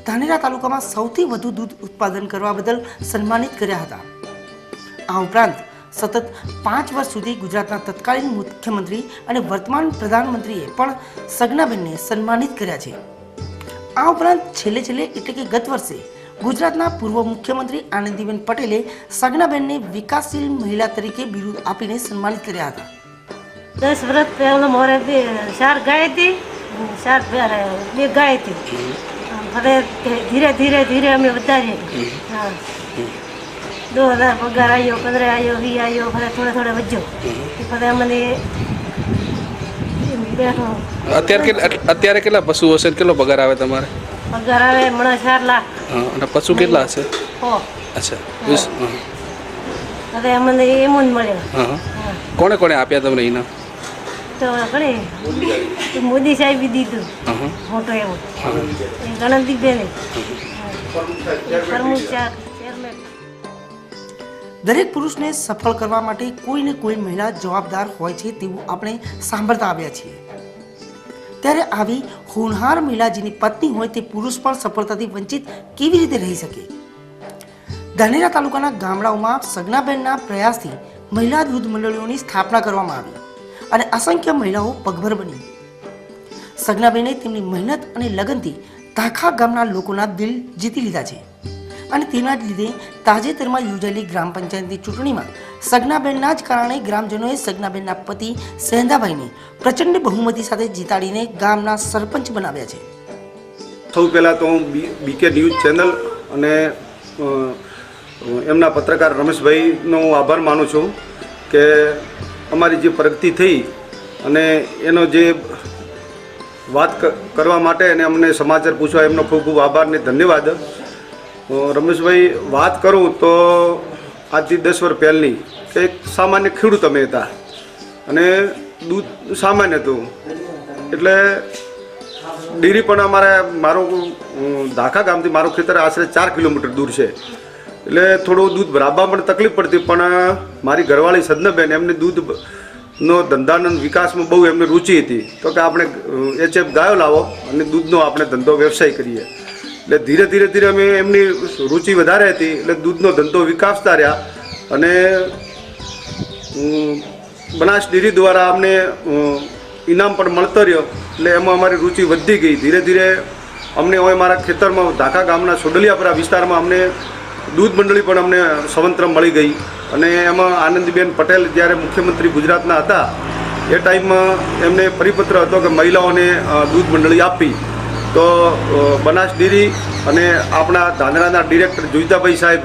ધાનેરા તાલુકામાં સૌથી વધુ દૂધ ઉત્પાદન કરવા બદલ સન્માનિત કર્યા હતા. આ ઉપરાંત સતત 5 વર્ષ સુધી ગુજરાતના તત્કાલીન મુખ્યમંત્રી અને વર્તમાન પ્રધાનમંત્રીએ પણ સગનાબેનને સન્માનિત કર્યા છે. આ ઉપરાંત છેલ્લે એટલે કે ગત વર્ષે ગુજરાતના પૂર્વ મુખ્યમંત્રી આનંદીબેન પટેલે સગનાબેનને વિકાસશીલ મહિલા તરીકે બિરુદ આપીને સન્માનિત કર્યા હતા. 10 વર્ષ પહેલાં મારે 4 ગાય હતી, 2 ગાય હતી. હવે ધીરે અમે વધારીએ. હા, 2000 પગાર આવ્યો, 15 આવ્યો, 20 આવ્યો, હવે થોડા વધ્યો. હવે અમને બેઠો. અત્યારે કેટલા પશુ હશે, કેટલો પગાર આવે તમારે? પગાર આવે મને 4 લાખ. અને પશુ કેટલા હશે? અચ્છા, હવે અમને એમ જ મળે. કોણે આપ્યા તમને ઇનામ? તો ઘણી મોદી સાહેબે દીધું મોટો એવો એ ગણતરીબેન પ્રમુખ ચેરમેન. દરેક પુરુષને સફળ કરવા માટે કોઈને કોઈ મહિલા જવાબદાર હોય છે તેવું આપણે સાંભળતા આવ્યા છીએ. ત્યારે આવી હોનહાર મહિલા જેની પત્ની હોય તે પુરુષ પણ સફળતાથી વંચિત કેવી રીતે રહી શકે? ધાનેરા તાલુકાના ગામડાઓમાં સગનાબેનના પ્રયાસથી મહિલા દૂધ મંડળીઓની સ્થાપના કરવામાં આવી અને અસંખ્ય મહિલાઓ પગભર બની. સગનાબેને તેમની મહેનત અને લગનથી ધાખા ગામના લોકોના દિલ જીતી લીધા છે અને તેના જ લીધે તાજેતરમાં યોજાયેલી ગ્રામ પંચાયતની ચૂંટણીમાં સગનાબેનના જ કારણે ગ્રામજનોએ સગનાબેનના પતિ સેંધાભાઈને પ્રચંડ બહુમતી સાથે જીતાડીને ગામના સરપંચ બનાવ્યા છે. સૌ પહેલાં તો હું બીકે ન્યૂઝ ચેનલ અને એમના પત્રકાર રમેશભાઈનો આભાર માનું છું કે અમારી જે પ્રગતિ થઈ અને એનો જે વાત કરવા માટે અને અમને સમાચાર પૂછવા એમનો ખૂબ ખૂબ આભાર ને ધન્યવાદ. રમેશભાઈ, વાત કરું તો આજથી 10 વર્ષ પહેલની કે એક સામાન્ય ખેડૂત અમે હતા અને દૂધ સામાન્ય હતું. એટલે ડેરી પણ મારું ધાખા ગામથી મારું ખેતર આશરે 4 કિલોમીટર દૂર છે. એટલે થોડું દૂધ ભરાવવામાં પણ તકલીફ પડતી, પણ મારી ઘરવાળી સદનાબેન એમને દૂધનો ધંધાનો વિકાસમાં બહુ એમને રુચિ હતી. તો કે આપણે HF ગાયો લાવો અને દૂધનો આપણે ધંધો વ્યવસાય કરીએ. એટલે ધીરે ધીરે અમે એમની રુચિ વધારે હતી એટલે દૂધનો ધંધો વિકાસતા રહ્યા અને બનાસ ડેરી દ્વારા અમને ઇનામ પણ મળતો રહ્યો. એટલે એમાં અમારી રુચિ વધી ગઈ. ધીરે ધીરે અમને હવે મારા ખેતરમાં ધાખા ગામના સોડલિયાપરા વિસ્તારમાં અમને દૂધ મંડળી પણ અમને સ્વતંત્ર મળી ગઈ અને એમાં આનંદીબેન પટેલ જ્યારે મુખ્યમંત્રી ગુજરાતના હતા એ ટાઈમમાં એમને પરિપત્ર હતો કે મહિલાઓને દૂધ મંડળી આપી. તો બનાસ ડેરી અને આપણા ધાનેરાના ડિરેક્ટર જોઈતાભાઈ સાહેબ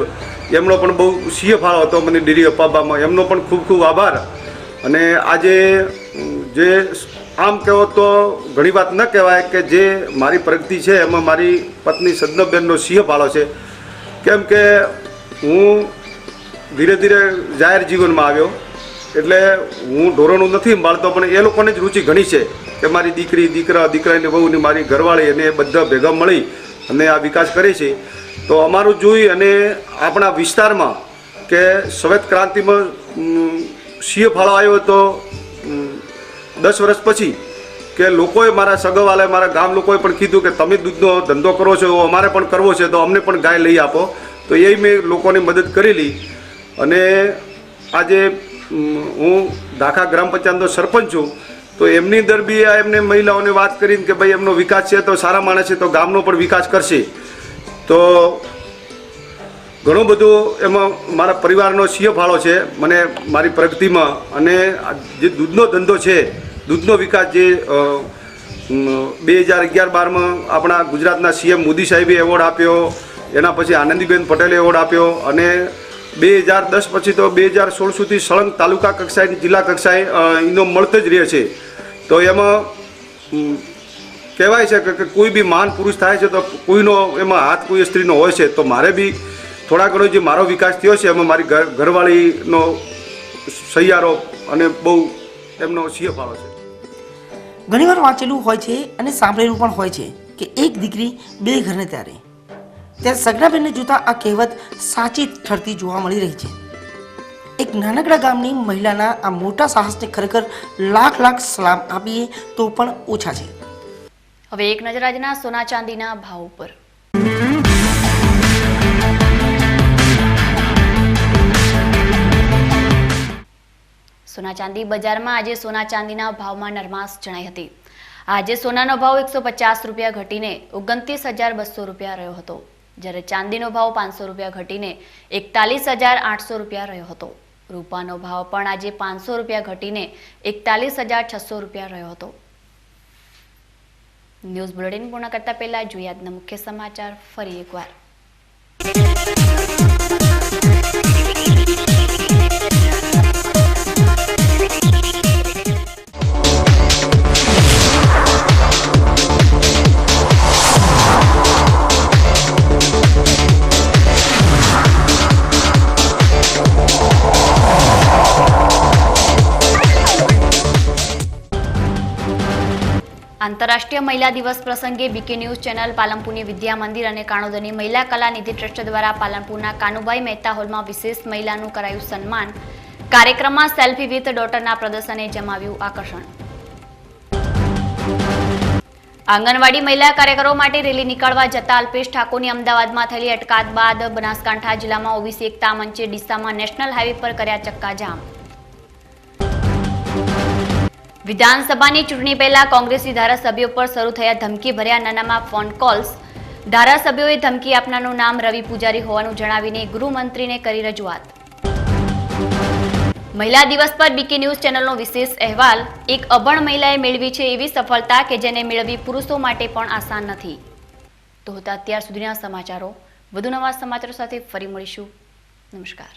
એમનો પણ બહુ સિંહ ફાળો હતો મને ડેરી અપાવવામાં. એમનો પણ ખૂબ ખૂબ આભાર. અને આજે જે આમ કહેવો તો ઘણી વાત ન કહેવાય કે જે મારી પ્રગતિ છે એમાં મારી પત્ની સદનાબેનનો સિંહ ફાળો છે. કેમ કે હું ધીરે ધીરે જાહેર જીવનમાં આવ્યો એટલે હું ઢોરોનું નથી સંભાળતો, પણ એ લોકોને જ રુચિ ઘણી છે કે મારી દીકરી દીકરાની વહુની મારી ઘરવાળી અને બધા ભેગા મળી અને આ વિકાસ કરે છે. તો અમારું જોઈ અને આપણા વિસ્તારમાં કે શ્વેત ક્રાંતિમાં સિંહ ફાળો આવ્યો તો 10 વર્ષ પછી કે લોકોએ મારા સગાવાલાએ મારા ગામ લોકોએ પણ કીધું કે તમે દૂધનો ધંધો કરો છો અમારે પણ કરવો છે તો અમને પણ ગાય લઈ આપો. તો એ મેં લોકોની મદદ કરેલી અને આજે હું ધાખા ગ્રામ પંચાયતનો સરપંચ છું. તો એમની અંદર બી એમને મહિલાઓને વાત કરીને કે ભાઈ એમનો વિકાસ છે તો સારા માણસ છે તો ગામનો પણ વિકાસ કરશે. તો ઘણું બધું એમાં મારા પરિવારનો સિંહ ફાળો છે મને મારી પ્રગતિમાં. અને જે દૂધનો ધંધો છે દૂધનો વિકાસ જે 2011-12માં આપણા ગુજરાતના CM મોદી સાહેબે એવોર્ડ આપ્યો, એના પછી આનંદીબેન પટેલે એવોર્ડ આપ્યો અને 2010 પછી તો 2016 સુધી સળંગ તાલુકા કક્ષાએ જિલ્લા કક્ષાએ ઇનામ મળતો જ રહે છે. તો એમાં કહેવાય છે કે કોઈ બી મહાન પુરુષ થાય છે તો કોઈનો એમાં હાથ કોઈ સ્ત્રીનો હોય છે. તો મારે બી થોડા ઘણો જે મારો વિકાસ થયો છે એમાં મારી ઘરવાળીનો સહિયારો અને બહુ એમનો સિંહ ફાળો છે. ઘણીવાર વાંચેલું હોય છે અને સાંભળેલું પણ હોય છે કે એક દીકરી 2 ઘરને ત્યારે સગનાબેનને જોતા આ કહેવત સાચી ઠરતી જોવા મળી રહી છે. એક નાનકડા ગામની મહિલાના આ મોટા સાહસને ખરેખર લાખ સલામ આપીએ તો પણ ઓછા છે. હવે એક નજર આજના સોના ચાંદીના ભાવ ઉપર. સોના ચાંદી બજારમાં આજે સોના ચાંદીના ભાવમાં નરમાશ જણાઈ હતી. આજે સોનાનો ભાવ 150 રૂપિયા ઘટીને 29,200 રૂપિયા રહ્યો હતો, જ્યારે ચાંદીનો ભાવ 500 રૂપિયા ઘટીને 41,800 રૂપિયા રહ્યો હતો. રૂપાનો ભાવ પણ આજે 500 રૂપિયા ઘટીને 41,600 રૂપિયા રહ્યો હતો. ન્યૂઝ બુલેટિન પૂર્ણ કરતા પહેલા જોઈએ આજના મુખ્ય સમાચાર ફરી એકવાર. આંતરરાષ્ટ્રીય મહિલા દિવસ પ્રસંગે બીકે ન્યૂઝ ચેનલ પાલનપુરની વિદ્યા મંદિર અને કાણોદરની મહિલા કલા નિધિ ટ્રસ્ટ દ્વારા પાલનપુરના કાનુભાઈ મહેતા હોલમાં વિશેષ મહિલાનું કરાયું સન્માન. કાર્યક્રમમાં સેલ્ફી વિથ ડોટરના પ્રદર્શને જમાવ્યું આકર્ષણ. આંગણવાડી મહિલા કાર્યકરો માટે રેલી નીકળવા જતા અલ્પેશ ઠાકોરની અમદાવાદમાં થયેલી અટકાયત બાદ બનાસકાંઠા જિલ્લામાં ઓબીસી એકતા મંચે ડીસામાં નેશનલ હાઈવે પર કર્યા ચક્કાજામ. વિધાનસભાની ચૂંટણી પહેલા કોંગ્રેસી ધારાસભ્યો પર શરૂ થયા ધમકી ભર્યા નાનામાં ફોન કોલ્સ. ધારાસભ્યોએ ધમકી આપનારનું નામ રવિ પૂજારી હોવાનું જણાવીને ગૃહમંત્રીને કરી રજૂઆત. મહિલા દિવસ પર બીકે ન્યૂઝ ચેનલનો વિશેષ અહેવાલ. એક અભણ મહિલાએ મેળવી છે એવી સફળતા કે જેને મેળવી પુરુષો માટે પણ આસાન નથી. તો હતા અત્યાર સુધીના સમાચારો. વધુ નવા સમાચારો સાથે ફરી મળીશું. નમસ્કાર.